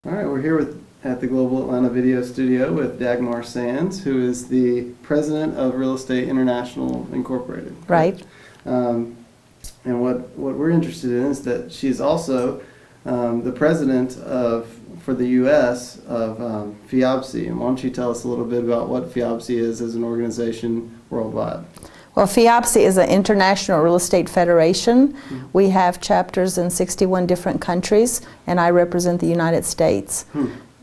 All right, we're here at the Global Atlanta Video Studio with Dagmar Sands, who is the president of Real Estate International Incorporated. Right. And what we're interested in is that she's also the president for the U.S. of FIABC. And why don't you tell us a little bit about what FIABC is as an organization worldwide? Well, FIABC is an international real estate federation. Mm-hmm. We have chapters in 61 different countries, and I represent the United States.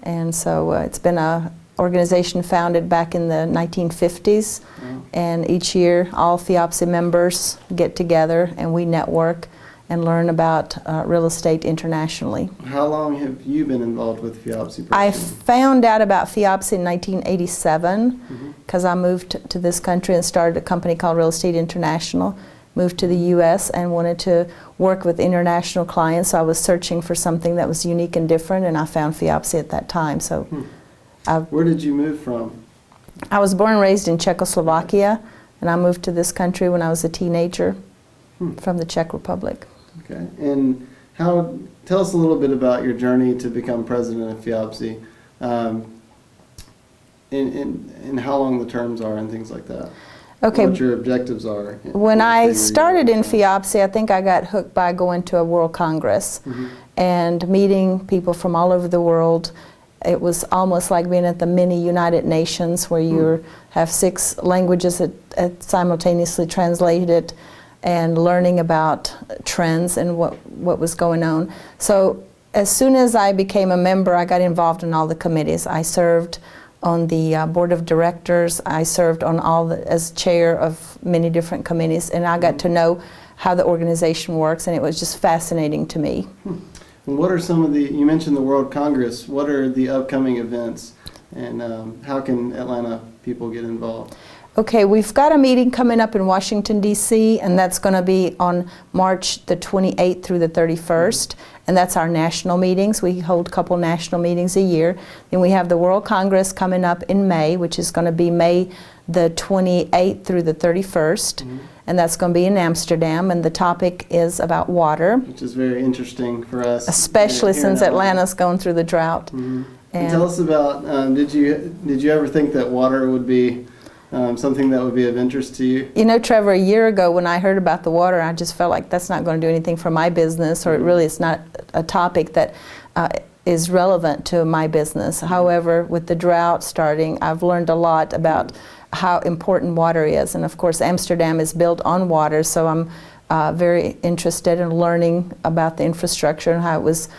And so it's been an organization founded back in the 1950s. Wow. And each year, all FIABC members get together and we network and learn about real estate internationally. How long have you been involved with FIABC? I found out about FIABC in 1987 because I moved to this country and started a company called Real Estate International, moved to the U.S. and wanted to work with international clients. So I was searching for something that was unique and different, and I found FIABC at that time. So, where did you move from? I was born and raised in Czechoslovakia, and I moved to this country when I was a teenager from the Czech Republic. Okay, and tell us a little bit about your journey to become president of FIABC, and how long the terms are and things like that. Okay. What your objectives are. When I started in FIABC, I think I got hooked by going to a World Congress and meeting people from all over the world. It was almost like being at the mini United Nations where you have 6 languages that simultaneously translated, and learning about trends and what was going on. So as soon as I became a member, I got involved in all the committees. I served on the board of directors. I served on as chair of many different committees, and I got to know how the organization works, and it was just fascinating to me. And what are some of you mentioned the World Congress, what are the upcoming events, and how can Atlanta people get involved? Okay, we've got a meeting coming up in Washington, D.C., and that's going to be on March the 28th through the 31st, and that's our national meetings. We hold a couple national meetings a year. Then we have the World Congress coming up in May, which is going to be May the 28th through the 31st, and that's going to be in Amsterdam, and the topic is about water. Which is very interesting for us. Especially since Atlanta's going through the drought. And tell us about, did you ever think that water would be something that would be of interest to you? You know, Trevor, a year ago when I heard about the water, I just felt like that's not going to do anything for my business, or it really is not a topic that is relevant to my business. However, with the drought starting, I've learned a lot about how important water is. And of course, Amsterdam is built on water, so I'm very interested in learning about the infrastructure and how it was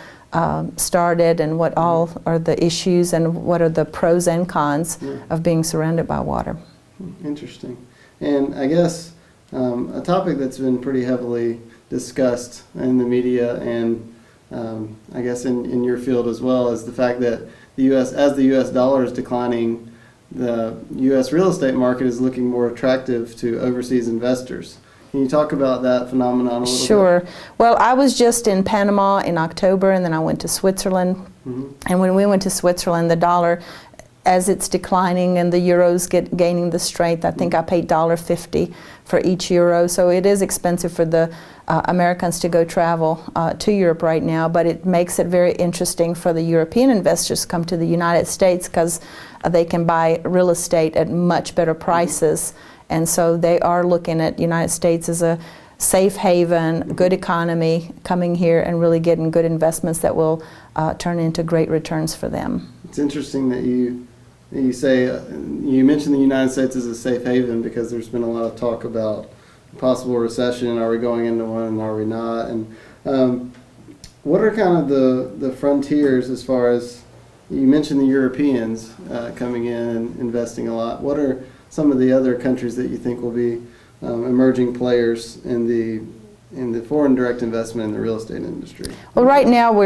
started, and what all are the issues and what are the pros and cons of being surrounded by water. Interesting. And I guess a topic that's been pretty heavily discussed in the media, and I guess in your field as well, is the fact that as the U.S. dollar is declining, the U.S. real estate market is looking more attractive to overseas investors. Can you talk about that phenomenon a little bit? Sure. Well, I was just in Panama in October, and then I went to Switzerland. And when we went to Switzerland, the dollar, as it's declining and the euros gaining the strength, I think I paid $1.50 for each euro. So it is expensive for the Americans to go travel to Europe right now, but it makes it very interesting for the European investors to come to the United States because they can buy real estate at much better prices. And so they are looking at United States as a safe haven, good economy, coming here and really getting good investments that will turn into great returns for them. It's interesting that you say, you mentioned the United States as a safe haven because there's been a lot of talk about possible recession. Are we going into one and are we not? And what are kind of the frontiers as far as, you mentioned the Europeans coming in and investing a lot. What are some of the other countries that you think will be emerging players in the foreign direct investment in the real estate industry? Well, right now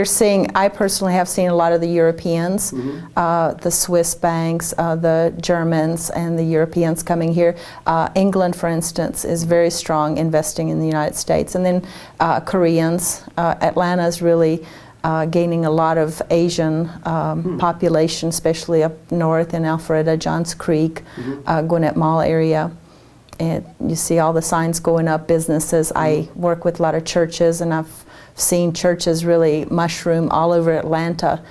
I personally have seen a lot of the Europeans, the Swiss banks, the Germans, and the Europeans coming here. England, for instance, is very strong investing in the United States. And then Koreans. Atlanta is really gaining a lot of Asian population, especially up north in Alpharetta, Johns Creek, Gwinnett Mall area. And you see all the signs going up, businesses. I work with a lot of churches, and I've seen churches really mushroom all over Atlanta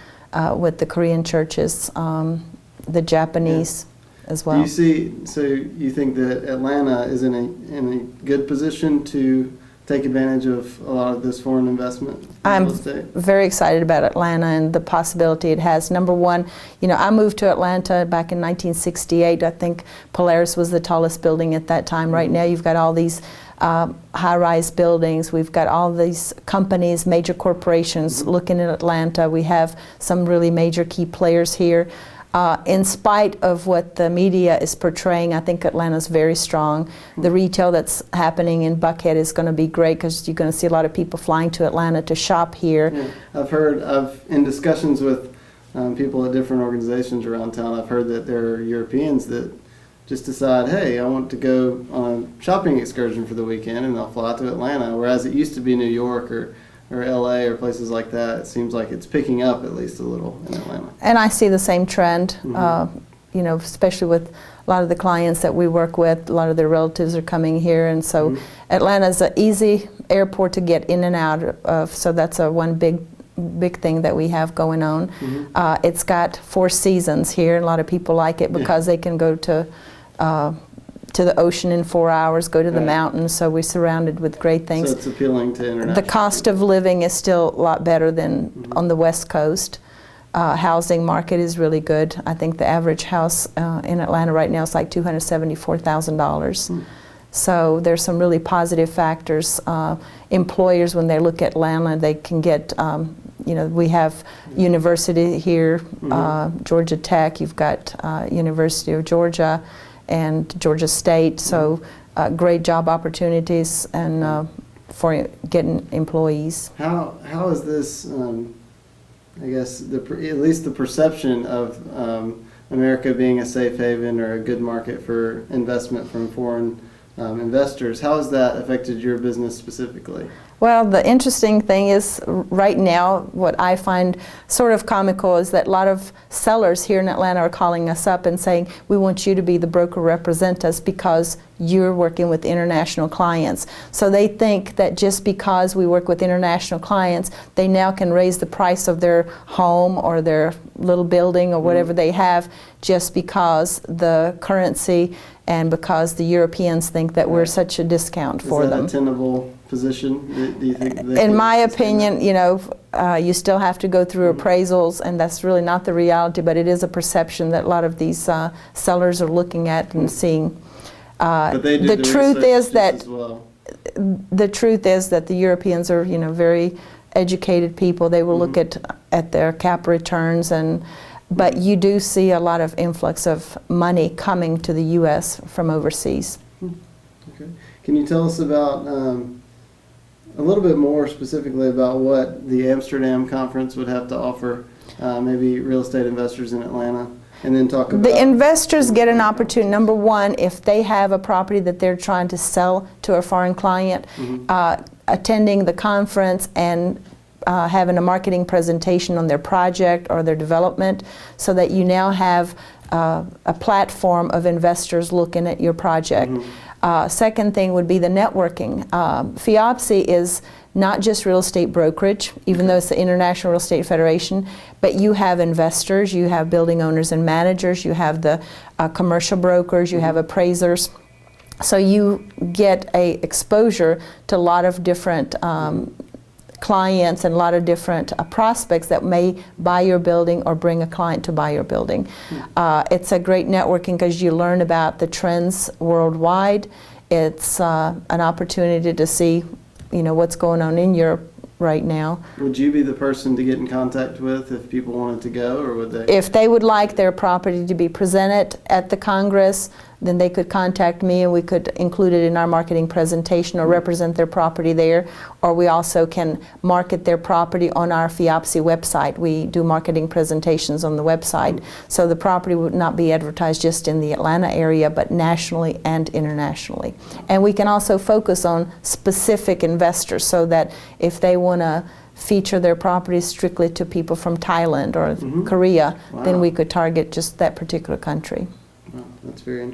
with the Korean churches, the Japanese as well. Do you see, so you think that Atlanta is in a good position to take advantage of a lot of this foreign investment in real estate? I'm very excited about Atlanta and the possibility it has. Number one, I moved to Atlanta back in 1968. I think Polaris was the tallest building at that time. Right now you've got all these high-rise buildings. We've got all these companies, major corporations looking at Atlanta. We have some really major key players here. In spite of what the media is portraying, I think Atlanta's very strong. The retail that's happening in Buckhead is going to be great because you're going to see a lot of people flying to Atlanta to shop here. Yeah. I've in discussions with people at different organizations around town, I've heard that there are Europeans that just decide, hey, I want to go on a shopping excursion for the weekend, and they'll fly to Atlanta, whereas it used to be New York or LA or places like that. It seems like it's picking up at least a little in Atlanta. And I see the same trend, especially with a lot of the clients that we work with. A lot of their relatives are coming here, and so Atlanta's an easy airport to get in and out of, so that's one big thing that we have going on. It's got 4 seasons here, and a lot of people like it because they can go to the ocean in 4 hours, go to the mountains, so we're surrounded with great things. So it's appealing to international. The cost of living is still a lot better than on the West Coast. Housing market is really good. I think the average house in Atlanta right now is like $274,000. So there's some really positive factors. Employers, when they look at Atlanta, they can get, we have university here, Georgia Tech, you've got University of Georgia, and Georgia State, so great job opportunities and for getting employees. How is this, I guess, at least the perception of America being a safe haven or a good market for investment from foreign investors, how has that affected your business specifically? Well, the interesting thing is right now what I find sort of comical is that a lot of sellers here in Atlanta are calling us up and saying, we want you to be the broker represent us because you're working with international clients. So they think that just because we work with international clients, they now can raise the price of their home or their little building or whatever they have just because the currency and because the Europeans think that we're such a discount for them. Is that a tenable position? Do you think? In my opinion, you still have to go through appraisals, and that's really not the reality, but it is a perception that a lot of these sellers are looking at and seeing. But they do the truth is that as well. The truth is that the Europeans are, very educated people. They will look at their cap returns but you do see a lot of influx of money coming to the U.S. from overseas. Okay. Can you tell us about a little bit more specifically about what the Amsterdam conference would have to offer maybe real estate investors in Atlanta? And then talk about... The investors get an opportunity. Number one, if they have a property that they're trying to sell to a foreign client, attending the conference and having a marketing presentation on their project or their development so that you now have a platform of investors looking at your project. Second thing would be the networking. FIOPSI is not just real estate brokerage, even though it's the International Real Estate Federation, but you have investors, you have building owners and managers, you have the commercial brokers, you have appraisers. So you get a exposure to a lot of different clients and a lot of different prospects that may buy your building or bring a client to buy your building. It's a great networking because you learn about the trends worldwide. It's an opportunity to see, what's going on in Europe right now. Would you be the person to get in contact with if people wanted to go, or would they? If they would like their property to be presented at the Congress, then they could contact me and we could include it in our marketing presentation or represent their property there. Or we also can market their property on our FIOPSI website. We do marketing presentations on the website. So the property would not be advertised just in the Atlanta area, but nationally and internationally. And we can also focus on specific investors so that if they want to feature their properties strictly to people from Thailand or Korea, then we could target just that particular country. Wow, that's very interesting.